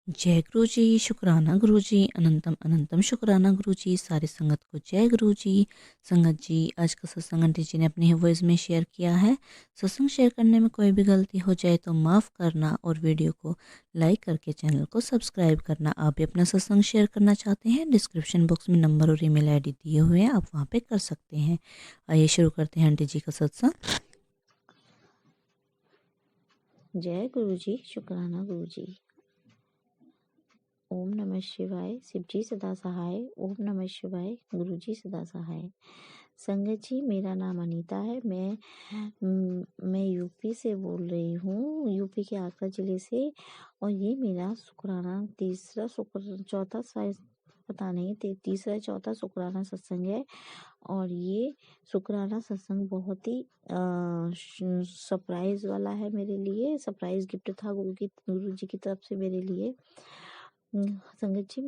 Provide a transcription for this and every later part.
जय गुरु जी, शुक्राना गुरु जी, अनंतम अनंतम शुक्राना गुरु जी। सारी संगत को जय गुरु जी। संगत जी, आज का सत्संग आंटी जी ने अपने वॉइस में शेयर किया है। सत्संग शेयर करने में कोई भी गलती हो जाए तो माफ़ करना और वीडियो को लाइक करके चैनल को सब्सक्राइब करना। आप भी अपना सत्संग शेयर करना चाहते हैं, डिस्क्रिप्शन बॉक्स में नंबर और ईमेल आईडी दिए हुए हैं, आप वहाँ पे कर सकते हैं। आइए शुरू करते हैं आंटी जी का सत्संग। जय गुरु जी, शुक्राना गुरु जी। ओम नमः शिवाय। शिव जी सदा सहाय। ओम नमः शिवाय। गुरु जी सदा सहाय। संगत जी, मेरा नाम अनीता है। मैं यूपी से बोल रही हूँ, यूपी के आगरा जिले से। और ये मेरा शुक्राना चौथा शायद पता नहीं, तीसरा चौथा शुक्राना सत्संग है। और ये शुक्राना सत्संग बहुत ही सरप्राइज वाला है मेरे लिए। सरप्राइज गिफ्ट था गुरु जी की तरफ से मेरे लिए। संगत जी,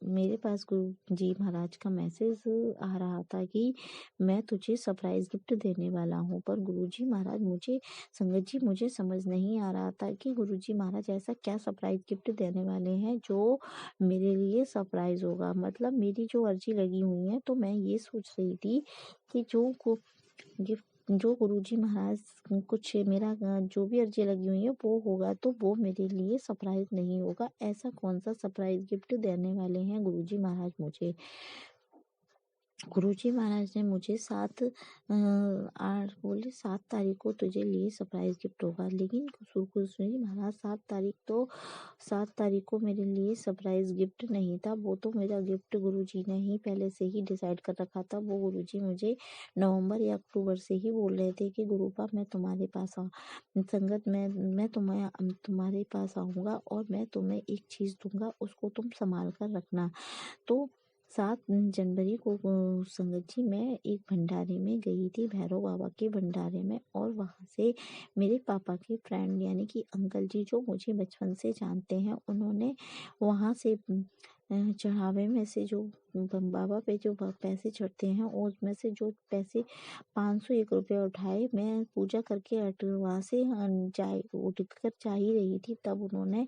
मेरे पास गुरु जी महाराज का मैसेज आ रहा था कि मैं तुझे सरप्राइज गिफ्ट देने वाला हूँ। पर गुरु जी महाराज मुझे समझ नहीं आ रहा था कि गुरु जी महाराज ऐसा क्या सरप्राइज गिफ्ट देने वाले हैं जो मेरे लिए सरप्राइज होगा। मतलब मेरी जो अर्जी लगी हुई है, तो मैं ये सोच रही थी कि गिफ्ट जो गुरुजी महाराज कुछ मेरा जो भी अर्जी लगी हुई है वो होगा, तो वो मेरे लिए सरप्राइज नहीं होगा। ऐसा कौन सा सरप्राइज गिफ्ट देने वाले हैं गुरुजी महाराज मुझे। गुरुजी महाराज ने मुझे 7 तारीख को तुझे लिए सरप्राइज गिफ्ट होगा। लेकिन गुरुजी महाराज 7 तारीख को मेरे लिए सरप्राइज गिफ्ट नहीं था। वो तो मेरा गिफ्ट गुरुजी ने ही पहले से ही डिसाइड कर रखा था। वो गुरुजी मुझे नवंबर या अक्टूबर से ही बोल रहे थे कि गुरुपा मैं तुम्हारे पास संगत मैं तुम्हारे पास आऊंगा और मैं तुम्हें एक चीज दूंगा, उसको तुम संभाल कर रखना। तो 7 जनवरी को संगत जी मैं एक भंडारे में गई थी, भैरव बाबा के भंडारे में। और वहां से मेरे पापा के फ्रेंड यानी कि अंकल जी, जो मुझे बचपन से जानते हैं, उन्होंने वहां से चढ़ावे में से जो बाबा पे जो पैसे चढ़ते हैं, और उसमें से जो पैसे 501 रुपये उठाए। मैं पूजा करके वहां से उठ कर जा ही रही थी, तब उन्होंने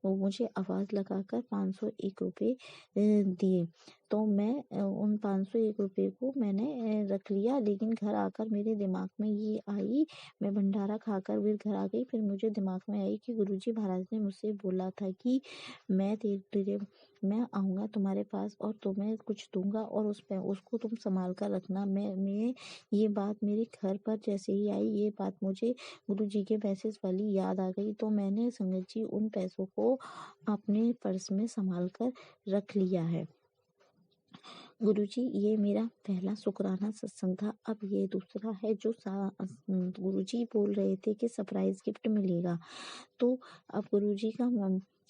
वो मुझे आवाज लगाकर 501 रुपये दिए। तो मैं उन 501 रुपये को मैंने रख लिया। लेकिन घर आकर मेरे दिमाग में ये आई, मैं भंडारा खाकर फिर घर आ गई। फिर मुझे दिमाग में आई कि गुरुजी महाराज ने मुझसे बोला था कि मैं आऊंगा तुम्हारे पास और तुम्हें कुछ दूंगा, और उसको तुम संभाल कर रखना। मैं ये बात मेरे घर पर जैसे ही आई, ये बात मुझे गुरुजी के मैसेज वाली याद आ गई। तो मैंने संगत जी उन पैसों को अपने पर्स में संभाल कर रख लिया है। गुरुजी, ये मेरा पहला शुक्राना सत्संग था। अब ये दूसरा है जो गुरुजी बोल रहे थे कि सरप्राइज गिफ्ट मिलेगा। तो अब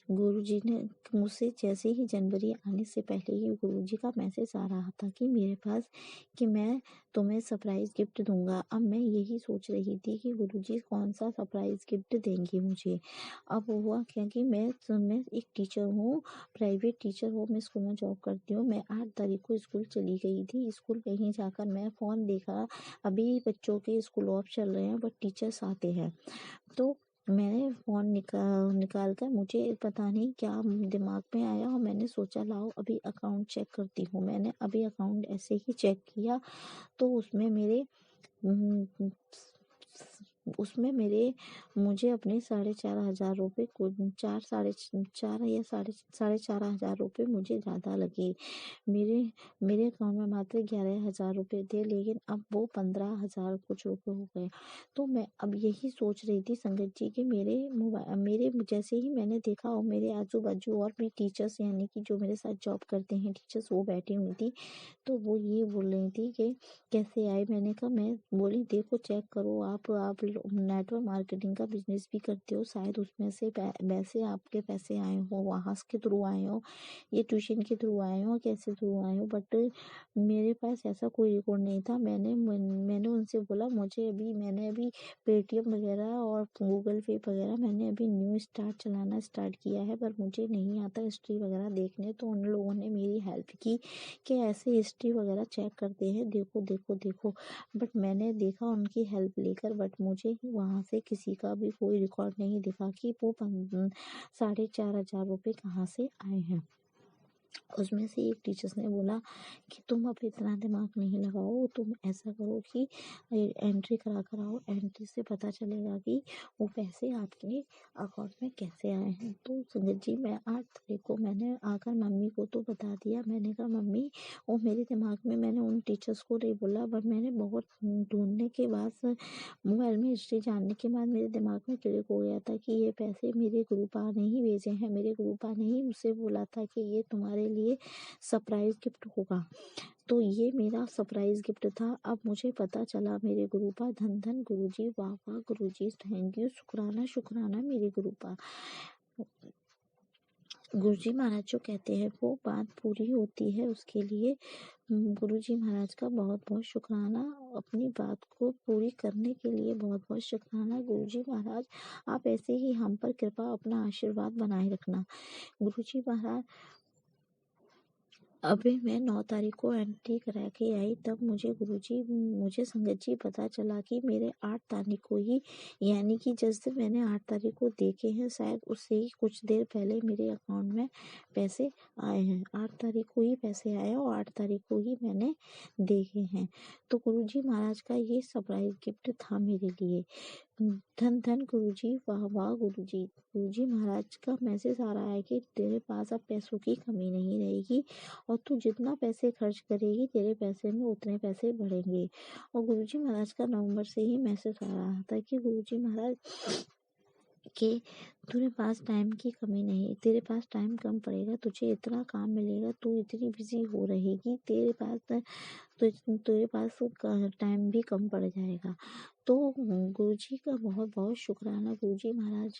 गुरुजी ने मुझसे जैसे ही जनवरी आने से पहले ही गुरुजी का मैसेज आ रहा था कि मेरे पास कि मैं तुम्हें सरप्राइज गिफ्ट दूंगा। अब मैं यही सोच रही थी कि गुरुजी कौन सा सरप्राइज गिफ्ट देंगे मुझे। अब हुआ क्या कि मैं एक टीचर हूँ, प्राइवेट टीचर हूँ, मैं स्कूल में जॉब करती हूँ। मैं 8 तारीख को स्कूल चली गई थी। स्कूल कहीं जाकर मैं फ़ोन देखा, अभी बच्चों के स्कूल ऑफ चल रहे हैं बट टीचर्स आते हैं। तो मैंने फ़ोन निकाल कर, मुझे पता नहीं क्या दिमाग में आया, और मैंने सोचा लाओ अभी अकाउंट चेक करती हूँ। मैंने अभी अकाउंट ऐसे ही चेक किया, तो उसमें मुझे अपने 4,500 रुपये को 4 या साढ़े 4,000 रुपये मुझे ज़्यादा लगे। मेरे मेरे अकाउंट में मात्र 11,000 रुपये थे, लेकिन अब वो 15,000 कुछ रुपये हो गए। तो मैं अब यही सोच रही थी संगत जी कि मेरे जैसे ही मैंने देखा, और मेरे आजू बाजू और भी टीचर्स यानी कि जो मेरे साथ जॉब करते हैं टीचर्स, वो बैठी हुई थी। तो वो ये बोल रही थी कि कैसे आए। मैंने कहा, मैं बोली देखो चेक करो, आप नेटवर्क मार्केटिंग का बिजनेस भी करते हो, शायद उसमें से वैसे आपके पैसे आए हो, वहां के थ्रू आए हो, ये ट्यूशन के थ्रू आए हो, कैसे थ्रू आए हो। बट मेरे पास ऐसा कोई रिकॉर्ड नहीं था। मैंने उनसे बोला मैंने अभी पेटीएम वगैरह और गूगल पे वगैरह मैंने अभी न्यू चलाना स्टार्ट किया है, पर मुझे नहीं आता हिस्ट्री वगैरह देखने। तो उन लोगों ने मेरी हेल्प की कि ऐसे हिस्ट्री वगैरह चेक करते हैं, देखो देखो देखो। बट मैंने देखा उनकी हेल्प लेकर, बट मुझे मुझे वहाँ से किसी का भी कोई रिकॉर्ड नहीं दिखा कि वो 4,500 रुपये कहाँ से आए हैं। उसमें से एक टीचर्स ने बोला कि तुम अब इतना दिमाग नहीं लगाओ, तुम ऐसा करो कि एंट्री करा कर आओ, एंट्री से पता चलेगा कि वो पैसे आपके अकाउंट में कैसे आए हैं। तो संगत जी, मैं 8 तारीख को मैंने आकर मम्मी को तो बता दिया। मैंने कहा मम्मी, वो मेरे दिमाग में, मैंने उन टीचर्स को नहीं बोला, बट मैंने बहुत ढूंढने के बाद, मोबाइल में हिस्ट्री जानने के बाद मेरे दिमाग में क्लिक हो गया था कि ये पैसे मेरे गुरुपा ने ही भेजे हैं। मेरे गुरुपा ने ही मुझसे बोला था कि ये तुम्हारे लिए सरप्राइज गिफ्ट होगा। तो ये मेरा सरप्राइज गिफ्ट था। अब मुझे पता चला मेरे गुरुपा, धन धन गुरुजी, वाह वाह गुरुजी, थैंक यू, शुक्राना शुक्राना मेरे गुरुपा। गुरुजी महाराज जो कहते हैं वो बात पूरी होती है, उसके लिए गुरुजी महाराज का बहुत बहुत शुक्राना। अपनी बात को पूरी करने के लिए बहुत बहुत शुक्राना। गुरुजी महाराज, आप ऐसे ही हम पर कृपा, अपना आशीर्वाद बनाए रखना। गुरुजी महाराज, अभी मैं 9 तारीख को एंट्री करा के आई, तब मुझे संगत जी पता चला कि मेरे 8 तारीख को ही, यानी कि जैसे मैंने 8 तारीख को देखे हैं, शायद उससे ही कुछ देर पहले मेरे अकाउंट में पैसे आए हैं। 8 तारीख को ही पैसे आए और 8 तारीख को ही मैंने देखे हैं। तो गुरुजी महाराज का ये सरप्राइज गिफ्ट था मेरे लिए। धन धन गुरुजी, वाह वाह गुरुजी। गुरुजी महाराज का मैसेज आ रहा है कि तेरे पास अब पैसों की कमी नहीं रहेगी और तू जितना पैसे खर्च करेगी, तेरे पैसे में उतने पैसे बढ़ेंगे। और गुरुजी महाराज का नवंबर से ही मैसेज आ रहा था कि गुरुजी महाराज कि तेरे पास टाइम की कमी नहीं, तेरे पास टाइम कम पड़ेगा, तुझे इतना काम मिलेगा, तू इतनी बिजी हो रहेगी, तेरे पास टाइम भी कम पड़ जाएगा। तो गुरुजी का बहुत बहुत शुक्राना। गुरुजी महाराज,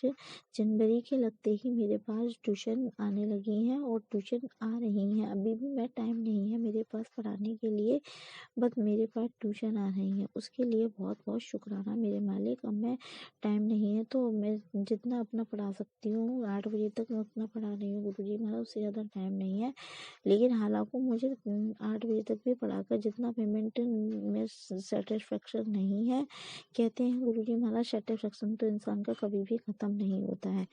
जनवरी के लगते ही मेरे पास ट्यूशन आने लगी हैं और ट्यूशन आ रही हैं। अभी भी मैं टाइम नहीं है मेरे पास पढ़ाने के लिए, बट मेरे पास ट्यूशन आ रही है, उसके लिए बहुत बहुत शुक्राना मेरे मालिक। अब मैं टाइम नहीं है तो मैं जितना अपना पढ़ा सकती हूँ, 8 बजे तक मैं उतना पढ़ा रही हूँ गुरुजी महाराज, उससे ज़्यादा टाइम नहीं है। लेकिन हालांकि मुझे 8 बजे तक भी पढ़ाकर जितना पेमेंट में सेटिस्फेक्शन नहीं है। कहते हैं गुरुजी महाराज, सेटिस्फेक्शन तो इंसान का कभी भी खत्म नहीं होता है।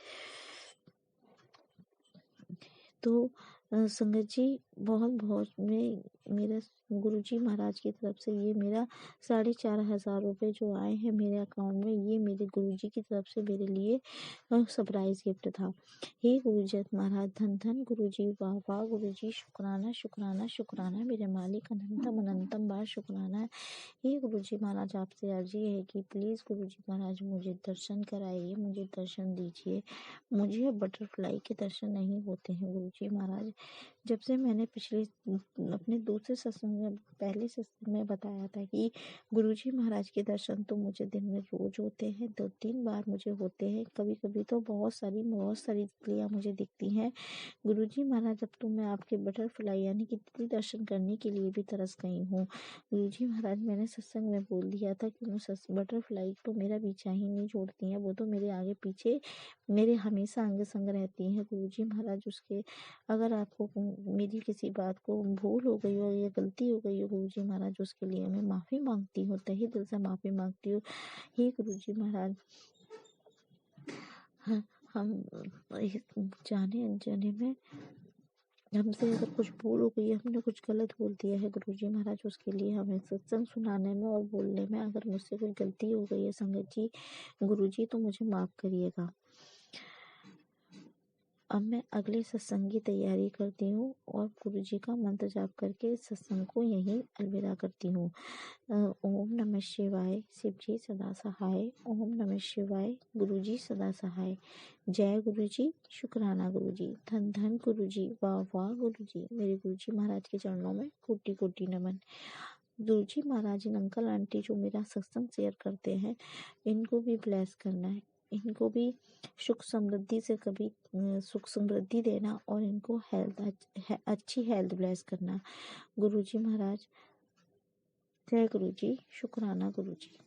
तो संगत जी, बहुत बहुत मेरा गुरुजी महाराज की तरफ से ये मेरा 4,500 रुपये जो आए हैं मेरे अकाउंट में, ये मेरे गुरुजी की तरफ से मेरे लिए सरप्राइज गिफ्ट था। हे गुरुजी महाराज, धन धन गुरुजी, वाह वाह गुरुजी, शुक्राना शुक्राना शुक्राना मेरे मालिक, अनंतम अनंतम बार शुक्राना। हे गुरुजी महाराज, आपसे अर्जी है कि प्लीज़ गुरुजी महाराज मुझे दर्शन कराइए, मुझे दर्शन दीजिए। मुझे अब बटरफ्लाई के दर्शन नहीं होते हैं गुरुजी महाराज। जब से मैंने अपने दूसरे सत्संग में, पहले सत्संग में बताया था कि गुरुजी महाराज के दर्शन तो मुझे दिन में रोज होते हैं, 2-3 बार मुझे होते हैं, कभी कभी तो बहुत सारी तितलियाँ मुझे दिखती हैं। गुरुजी महाराज, अब तो मैं आपके बटरफ्लाई यानी कि तितली दर्शन करने के लिए भी तरस गई हूँ। गुरुजी महाराज, मैंने सत्संग में बोल दिया था कि वो बटरफ्लाई तो मेरा पीछा ही नहीं छोड़ती हैं, वो तो मेरे आगे पीछे मेरे हमेशा अंग संग रहती हैं। गुरुजी महाराज, उसके अगर आपको मेरी किसी बात को भूल हो गई हो या गलती हो गई हो गुरुजी महाराज, उसके लिए मैं माफ़ी मांगती हूँ, तहे दिल से माफ़ी मांगती हूँ। हे गुरुजी महाराज, हम जाने अनजाने में हमसे अगर कुछ भूल हो गई है, हमने कुछ गलत बोल दिया है गुरुजी महाराज, उसके लिए हमें सत्संग सुनाने में और बोलने में अगर मुझसे कोई गलती हो गई है संगत जी, गुरुजी, तो मुझे माफ़ करिएगा। अब मैं अगले सत्संग की तैयारी करती हूँ और गुरुजी का मंत्र जाप करके सत्संग को यहीं अलविदा करती हूँ। ओम नमः शिवाय, शिव जी सदा सहाय। ओम नमः शिवाय, गुरुजी सदा सहाय। जय गुरुजी, शुक्राना गुरुजी, धन धन गुरुजी, वाह वाह गुरुजी। मेरे गुरुजी महाराज के चरणों में कोटि कोटि नमन। गुरुजी महाराज, इन अंकल आंटी जो मेरा सत्संग शेयर करते हैं, इनको भी ब्लेस करना है, इनको भी सुख समृद्धि से कभी सुख समृद्धि देना और इनको अच्छी हेल्थ ब्लेस करना। गुरुजी महाराज, जय गुरुजी, शुक्राना गुरुजी।